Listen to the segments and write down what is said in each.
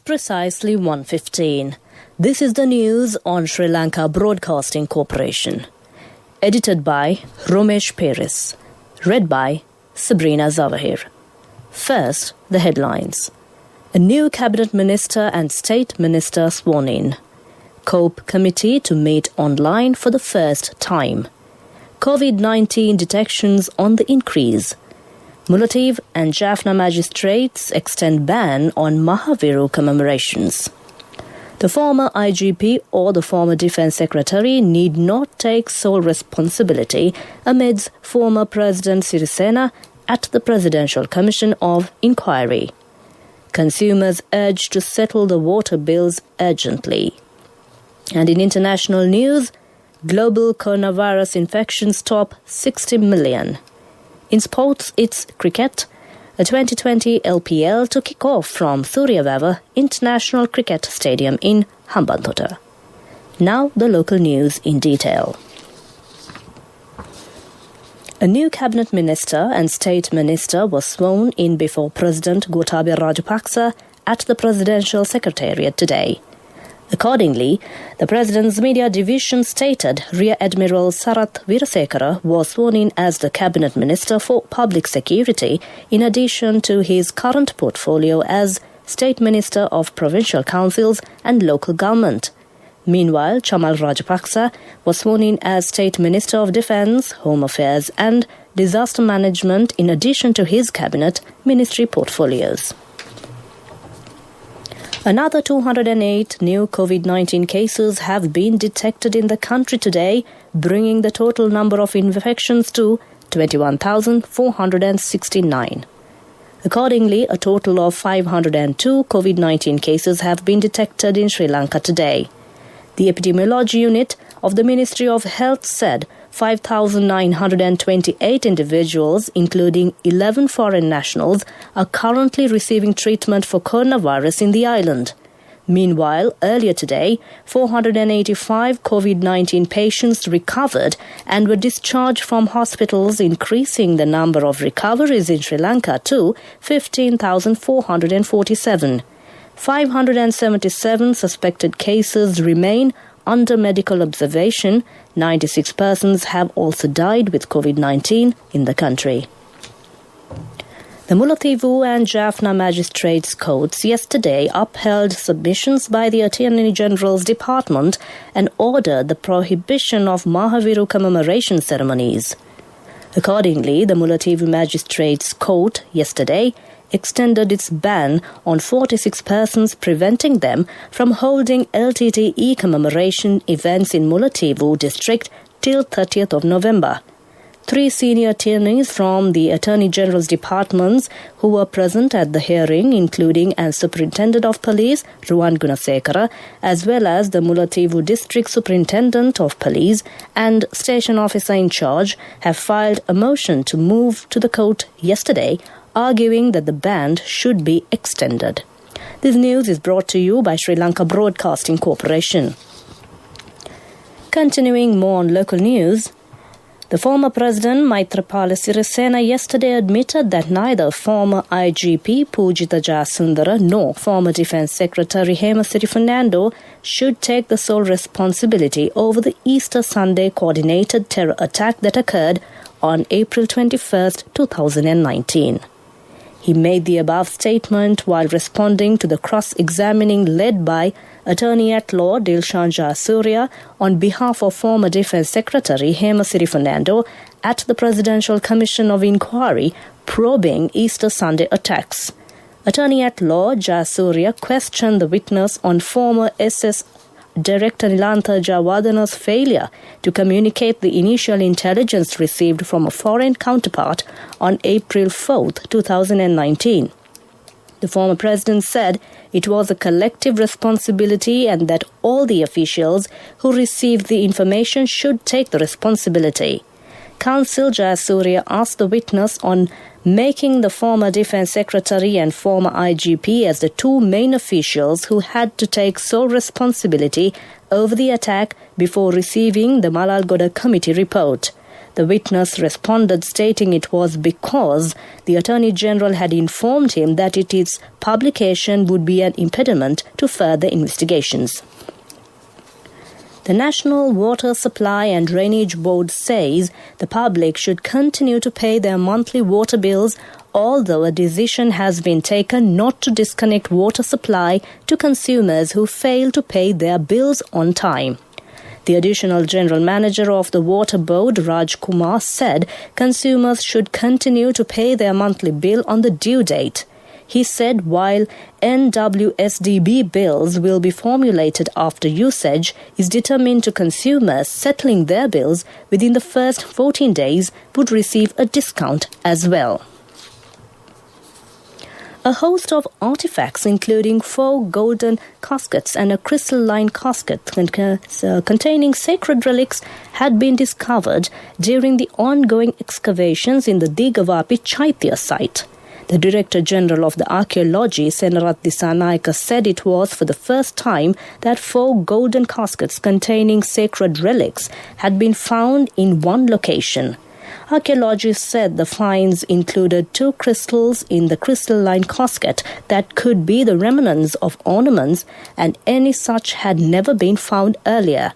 precisely 1:15. This is the news on Sri Lanka Broadcasting Corporation. Edited by Romesh Peris. Read by Sabrina Zawahir. First, the headlines. A new cabinet minister and state minister sworn in. COPE committee to meet online for the first time. COVID-19 detections on the increase. Mullaitivu and Jaffna magistrates extend ban on Mahaviru commemorations. The former IGP or the former Defence Secretary need not take sole responsibility amidst former President Sirisena at the Presidential Commission of Inquiry. Consumers urged to settle the water bills urgently. And in international news, global coronavirus infections top 60 million. In sports, it's cricket. A 2020 LPL to kick off from Suryavava International Cricket Stadium in Hambantota. Now the local news in detail. A new cabinet minister and state minister was sworn in before President Gotabaya Rajapaksa at the Presidential Secretariat today. Accordingly, the President's media division stated Rear Admiral Sarath Weerasekara was sworn in as the Cabinet Minister for Public Security in addition to his current portfolio as State Minister of Provincial Councils and Local Government. Meanwhile, Chamal Rajapaksa was sworn in as State Minister of Defence, Home Affairs and Disaster Management in addition to his Cabinet Ministry portfolios. Another 208 new COVID-19 cases have been detected in the country today, bringing the total number of infections to 21,469. Accordingly, a total of 502 COVID-19 cases have been detected in Sri Lanka today. The epidemiology unit of the Ministry of Health said 5,928 individuals, including 11 foreign nationals, are currently receiving treatment for coronavirus in the island. Meanwhile, earlier today, 485 COVID-19 patients recovered and were discharged from hospitals, increasing the number of recoveries in Sri Lanka to 15,447. 577 suspected cases remain under medical observation. 96 persons have also died with COVID-19 in the country. The Mullaitivu and Jaffna Magistrates Courts yesterday upheld submissions by the Attorney General's Department and ordered the prohibition of Mahaviru commemoration ceremonies. Accordingly, the Mullaitivu Magistrates Court yesterday extended its ban on 46 persons, preventing them from holding LTTE commemoration events in Mullaitivu district till 30th of November. 3 senior attorneys from the Attorney General's departments who were present at the hearing, including and Superintendent of Police Ruwan Gunasekara, as well as the Mullaitivu District Superintendent of Police and Station Officer in charge, have filed a motion to move to the court yesterday, arguing that the ban should be extended. This news is brought to you by Sri Lanka Broadcasting Corporation. Continuing more on local news, the former President Maithripala Sirisena yesterday admitted that neither former IGP Pujitha Jayasundara nor former Defence Secretary Hemasiri Fernando should take the sole responsibility over the Easter Sunday coordinated terror attack that occurred on April 21, 2019. He made the above statement while responding to the cross-examining led by Attorney-at-Law Dilshan Jayasuriya on behalf of former Defence Secretary Hemasiri Fernando at the Presidential Commission of Inquiry probing Easter Sunday attacks. Attorney-at-Law Jayasuriya questioned the witness on former SS Director Nilantha Jayawardana's failure to communicate the initial intelligence received from a foreign counterpart on April 4, 2019. The former president said it was a collective responsibility and that all the officials who received the information should take the responsibility. Counsel Jayasuriya asked the witness on making the former Defence Secretary and former IGP as the 2 main officials who had to take sole responsibility over the attack before receiving the Malalgoda Committee report. The witness responded stating it was because the Attorney General had informed him that its publication would be an impediment to further investigations. The National Water Supply and Drainage Board says the public should continue to pay their monthly water bills, although a decision has been taken not to disconnect water supply to consumers who fail to pay their bills on time. The additional general manager of the Water Board, Raj Kumar, said consumers should continue to pay their monthly bill on the due date. He said while NWSDB bills will be formulated after usage, is determined to consumers settling their bills within the first 14 days would receive a discount as well. A host of artifacts, including 4 golden caskets and a crystalline casket containing sacred relics, had been discovered during the ongoing excavations in the Digavapi Chaitya site. The Director General of the Archaeology, Senarath Dissanayake, said it was for the first time that 4 golden caskets containing sacred relics had been found in one location. Archaeologists said the finds included 2 crystals in the crystalline casket that could be the remnants of ornaments, and any such had never been found earlier.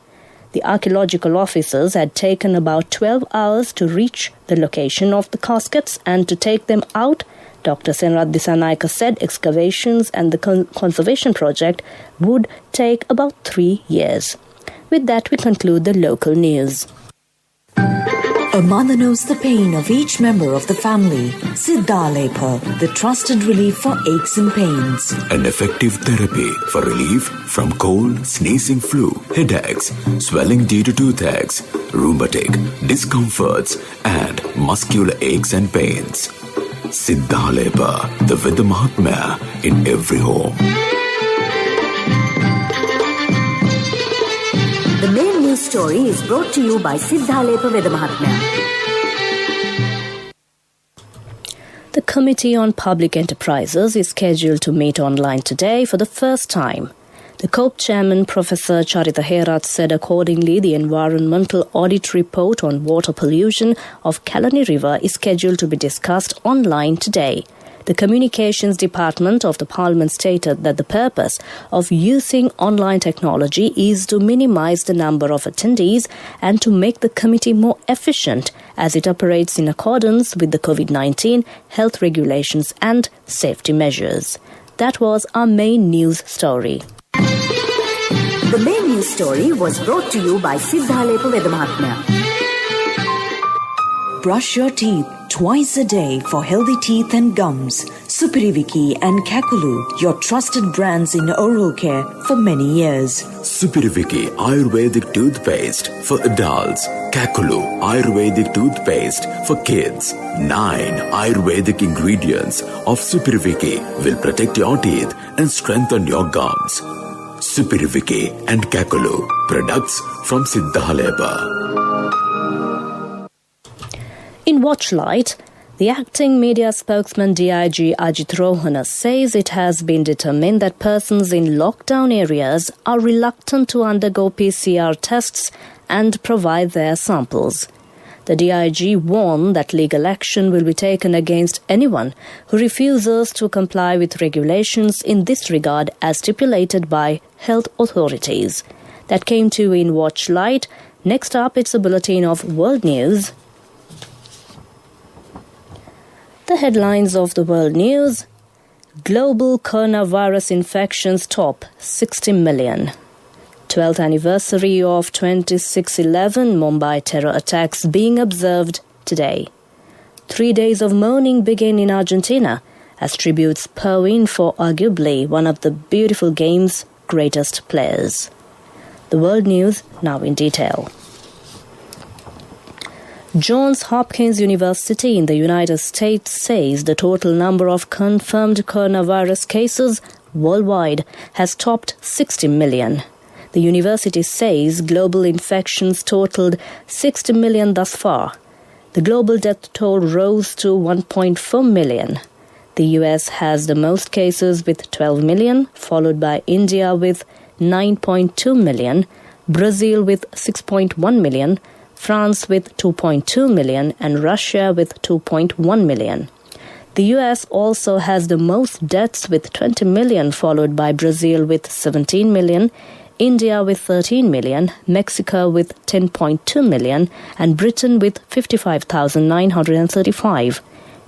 The archaeological officers had taken about 12 hours to reach the location of the caskets and to take them out. Dr. Senarath Dissanayake said excavations and the conservation project would take about 3 years. With that, we conclude the local news. A mother knows the pain of each member of the family. Siddhalepa, the trusted relief for aches and pains. An effective therapy for relief from cold, sneezing, flu, headaches, swelling due to toothaches, rheumatic, discomforts, and muscular aches and pains. Siddhalepa, the Veda Mahatmya in every home. The main news story is brought to you by Siddhalepa Veda Mahatmya. The Committee on Public Enterprises is scheduled to meet online today for the first time. The COPE chairman, Professor Charita Herath, said accordingly the environmental audit report on water pollution of Kalani River is scheduled to be discussed online today. The Communications Department of the Parliament stated that the purpose of using online technology is to minimize the number of attendees and to make the committee more efficient as it operates in accordance with the COVID-19 health regulations and safety measures. That was our main news story. The main news story was brought to you by Siddhalepa Veda Mahatmya. Brush your teeth twice a day for healthy teeth and gums. Supiriviki and Kakulu, your trusted brands in oral care for many years. Supiriviki Ayurvedic toothpaste for adults. Kakulu Ayurvedic toothpaste for kids. 9 Ayurvedic ingredients of Supiriviki will protect your teeth and strengthen your gums. Supiriviki and Kakulu, products from Siddhalepa. In Watchlight, the acting media spokesman DIG Ajit Rohana says it has been determined that persons in lockdown areas are reluctant to undergo PCR tests and provide their samples. The DIG warned that legal action will be taken against anyone who refuses to comply with regulations in this regard as stipulated by health authorities. That came to in Watchlight. Next up, it's a bulletin of world news. The headlines of the world news. Global coronavirus infections top 60 million. 12th anniversary of 26/11 Mumbai terror attacks being observed today. 3 days of mourning begin in Argentina as tributes pour in for arguably one of the beautiful game's greatest players. The world news now in detail. Johns Hopkins University in the United States says the total number of confirmed coronavirus cases worldwide has topped 60 million. The university says global infections totaled 60 million thus far. The global death toll rose to 1.4 million. The US has the most cases with 12 million, followed by India with 9.2 million, Brazil with 6.1 million, France with 2.2 million, and Russia with 2.1 million. The US also has the most deaths with 20 million, followed by Brazil with 17 million, India with 13 million, Mexico with 10.2 million, and Britain with 55,935.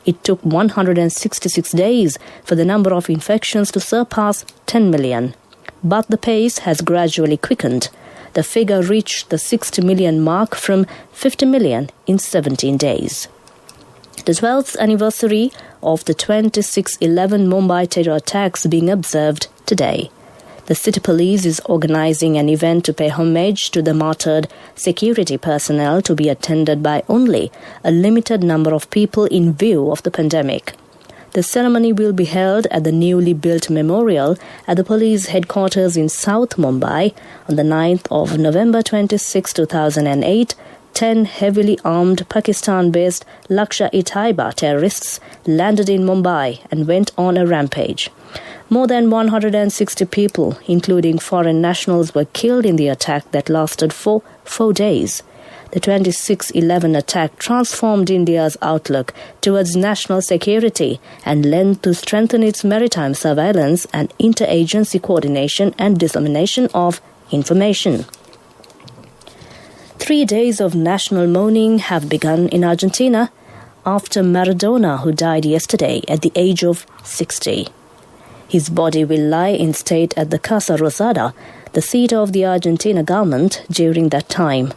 It took 166 days for the number of infections to surpass 10 million. But the pace has gradually quickened. The figure reached the 60 million mark from 50 million in 17 days. The 12th anniversary of the 26/11 Mumbai terror attacks being observed today. The city police is organizing an event to pay homage to the martyred security personnel, to be attended by only a limited number of people in view of the pandemic. The ceremony will be held at the newly built memorial at the police headquarters in South Mumbai on the 9th of November 26, 2008. 10 heavily armed Pakistan-based Lashkar-e-Taiba terrorists landed in Mumbai and went on a rampage. More than 160 people, including foreign nationals, were killed in the attack that lasted for 4 days. The 26/11 attack transformed India's outlook towards national security and lent to strengthen its maritime surveillance and interagency coordination and dissemination of information. 3 days of national mourning have begun in Argentina after Maradona, who died yesterday at the age of 60. His body will lie in state at the Casa Rosada, the seat of the Argentina government, during that time.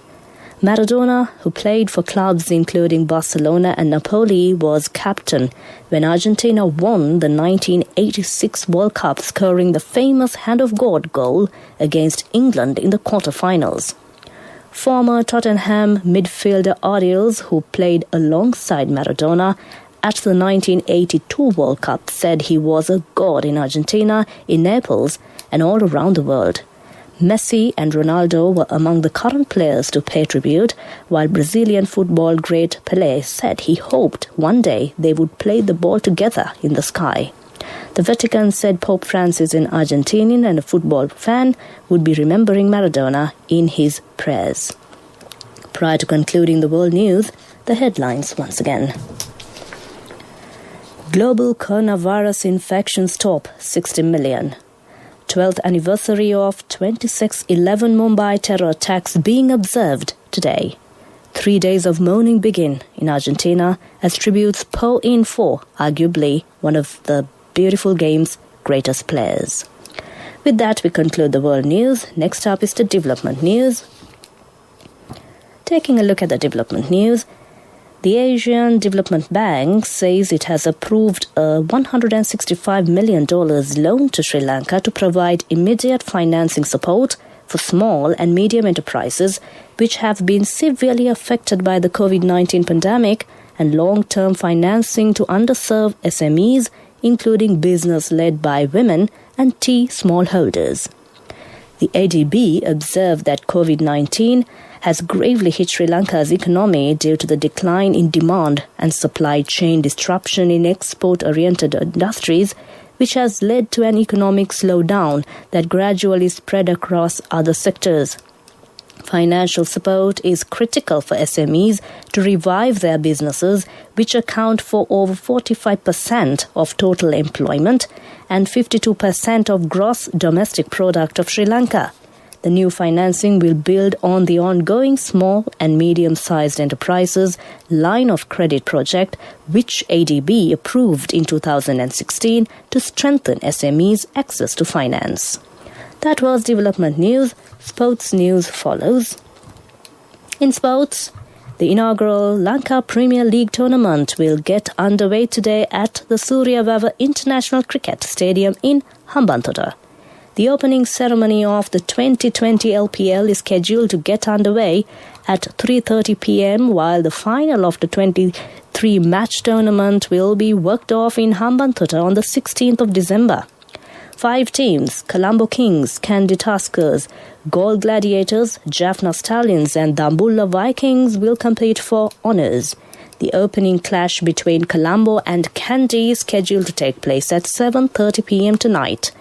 Maradona, who played for clubs including Barcelona and Napoli, was captain when Argentina won the 1986 World Cup, scoring the famous Hand of God goal against England in the quarterfinals. Former Tottenham midfielder Ariels, who played alongside Maradona at the 1982 World Cup, said he was a god in Argentina, in Naples, and all around the world. Messi and Ronaldo were among the current players to pay tribute, while Brazilian football great Pelé said he hoped one day they would play the ball together in the sky. The Vatican said Pope Francis, an Argentinian and a football fan, would be remembering Maradona in his prayers. Prior to concluding the world news, the headlines once again. Global coronavirus infections top 60 million. 12th anniversary of 26/11 Mumbai terror attacks being observed today. 3 days of mourning begin in Argentina as tributes pour in for arguably one of the beautiful game's greatest players. With that, we conclude the world news. Next up is the development news. Taking a look at the development news, the Asian Development Bank says it has approved a $165 million loan to Sri Lanka to provide immediate financing support for small and medium enterprises which have been severely affected by the COVID-19 pandemic, and long-term financing to underserved SMEs, including business led by women and tea smallholders. The ADB observed that COVID-19 has gravely hit Sri Lanka's economy due to the decline in demand and supply chain disruption in export-oriented industries, which has led to an economic slowdown that gradually spread across other sectors. Financial support is critical for SMEs to revive their businesses, which account for over 45% of total employment and 52% of gross domestic product of Sri Lanka. The new financing will build on the ongoing small and medium-sized enterprises line of credit project, which ADB approved in 2016 to strengthen SMEs' access to finance. That was development news. Sports news follows. In sports, the inaugural Lanka Premier League tournament will get underway today at the Suryavava International Cricket Stadium in Hambantota. The opening ceremony of the 2020 LPL is scheduled to get underway at 3:30 p.m., while the final of the 23-match tournament will be worked off in Hambantota on the 16th of December. 5 teams, Colombo Kings, Kandy Tuskers, Gol Gladiators, Jaffna Stallions and Dambulla Vikings will compete for honours. The opening clash between Colombo and Kandy is scheduled to take place at 7:30 p.m. tonight.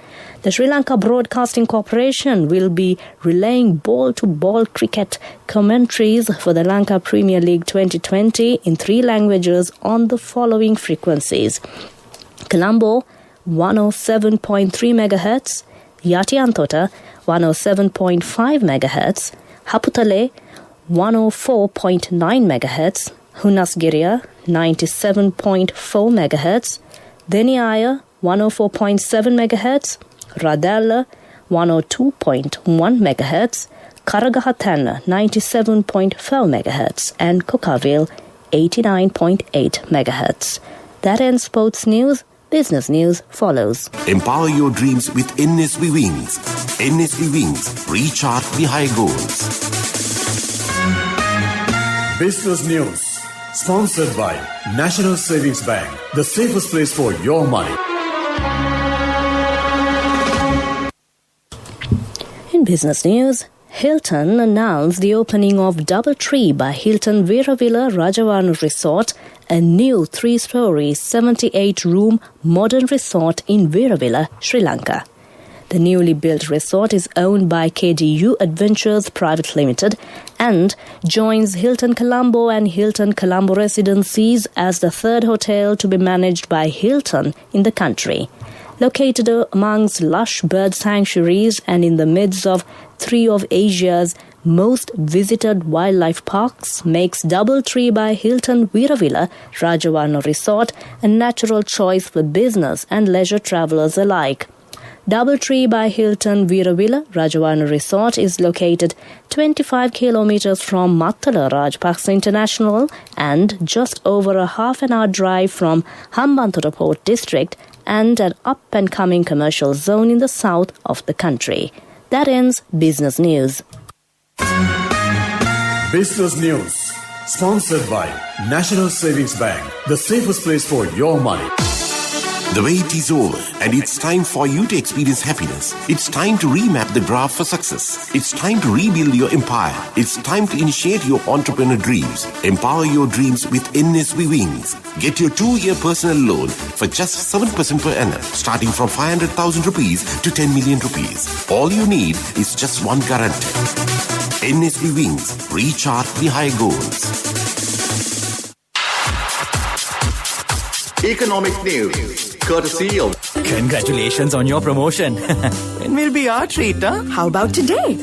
The Sri Lanka Broadcasting Corporation will be relaying ball-to-ball cricket commentaries for the Lanka Premier League 2020 in 3 languages on the following frequencies: Colombo 107.3 MHz, Yatiantota 107.5 MHz, Haputale 104.9 MHz, Hunasgiria 97.4 MHz, Deniaya 104.7 MHz, Radala 102.1 MHz, Karagahatana 97.4 MHz, and Cookaville 89.8 MHz. That ends sports news. Business news follows. Empower your dreams with NSV Wings. NSV Wings. Recharge the high goals. Business news. Sponsored by National Savings Bank. The safest place for your money. In business news, Hilton announced the opening of Doubletree by Hilton Veeravilla Rajavanu Resort, a new 3-story, 78-room modern resort in Veeravilla, Sri Lanka. The newly built resort is owned by KDU Adventures Private Limited and joins Hilton Colombo and Hilton Colombo Residencies as the third hotel to be managed by Hilton in the country. Located amongst lush bird sanctuaries and in the midst of 3 of Asia's most visited wildlife parks, makes Doubletree by Hilton Veeravilla Rajavanu Resort a natural choice for business and leisure travelers alike. Doubletree by Hilton Veeravilla Rajavanu Resort is located 25 kilometers from Mattala Rajapaksa International and just over a half-an-hour drive from Hambantota Port District and an up-and-coming commercial zone in the south of the country. That ends business news. Business news. Sponsored by National Savings Bank. The safest place for your money. The wait is over and it's time for you to experience happiness. It's time to remap the graph for success. It's time to rebuild your empire. It's time to initiate your entrepreneur dreams. Empower your dreams with NSV Wings. Get your 2-year personal loan for just 7% per annum, starting from 500,000 rupees to 10 million rupees. All you need is just one guarantee. NSV Wings. Recharge the high goals. Economic news, courtesy of... Congratulations on your promotion. When will be our treat, huh? How about today?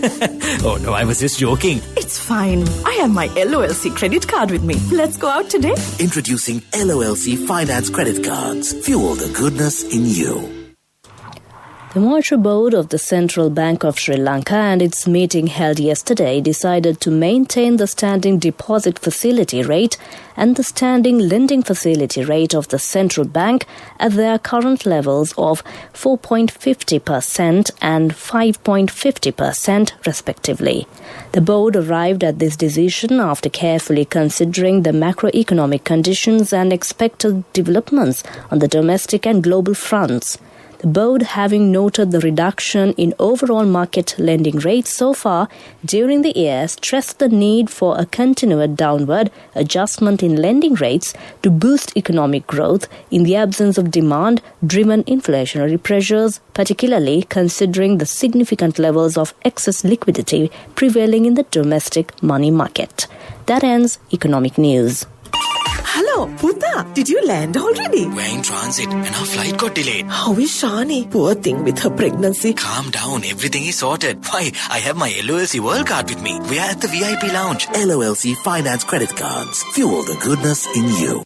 Oh no, I was just joking. It's fine. I have my LOLC credit card with me. Let's go out today. Introducing LOLC Finance Credit Cards. Fuel the goodness in you. The Monetary Board of the Central Bank of Sri Lanka and its meeting held yesterday decided to maintain the standing deposit facility rate and the standing lending facility rate of the central bank at their current levels of 4.50% and 5.50% respectively. The board arrived at this decision after carefully considering the macroeconomic conditions and expected developments on the domestic and global fronts. The board, having noted the reduction in overall market lending rates so far during the year, stressed the need for a continued downward adjustment in lending rates to boost economic growth in the absence of demand-driven inflationary pressures, particularly considering the significant levels of excess liquidity prevailing in the domestic money market. That ends economic news. Hello, Puta. Did you land already? We're in transit and our flight got delayed. How is Shani? Poor thing with her pregnancy. Calm down, everything is sorted. Why, I have my LOLC World Card with me. We are at the VIP lounge. LOLC Finance Credit Cards. Fuel the goodness in you.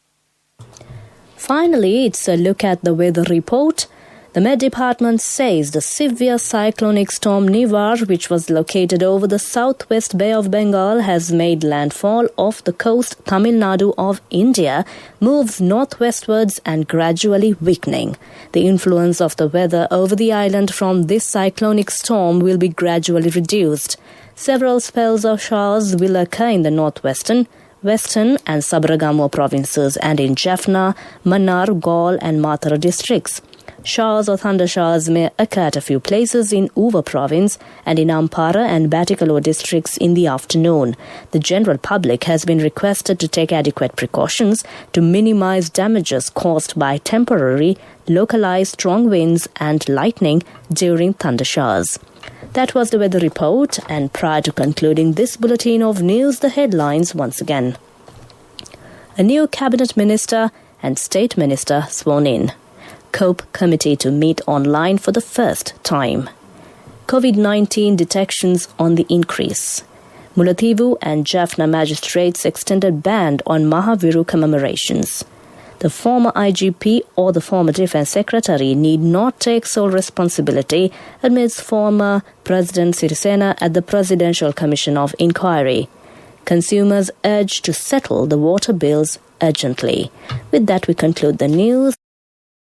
Finally, it's a look at the weather report. The Met Department says the severe cyclonic storm Nivar, which was located over the southwest Bay of Bengal, has made landfall off the coast Tamil Nadu of India, moves northwestwards and gradually weakening. The influence of the weather over the island from this cyclonic storm will be gradually reduced. Several spells of showers will occur in the northwestern, western and Sabaragamuwa provinces and in Jaffna, Mannar, Gaul and Mathura districts. Showers or thunder showers may occur at a few places in Uva province and in Ampara and Batticaloa districts in the afternoon. The general public has been requested to take adequate precautions to minimize damages caused by temporary, localized strong winds and lightning during thunder showers. That was the weather report, and prior to concluding this bulletin of news, the headlines once again. A new cabinet minister and state minister sworn in. COPE committee to meet online for the first time. COVID-19 detections on the increase. Mullaitivu and Jaffna magistrates extended ban on Mahaviru commemorations. The former IGP or the former Defence Secretary need not take sole responsibility amidst former President Sirisena at the Presidential Commission of Inquiry. Consumers urged to settle the water bills urgently. With that, we conclude the news.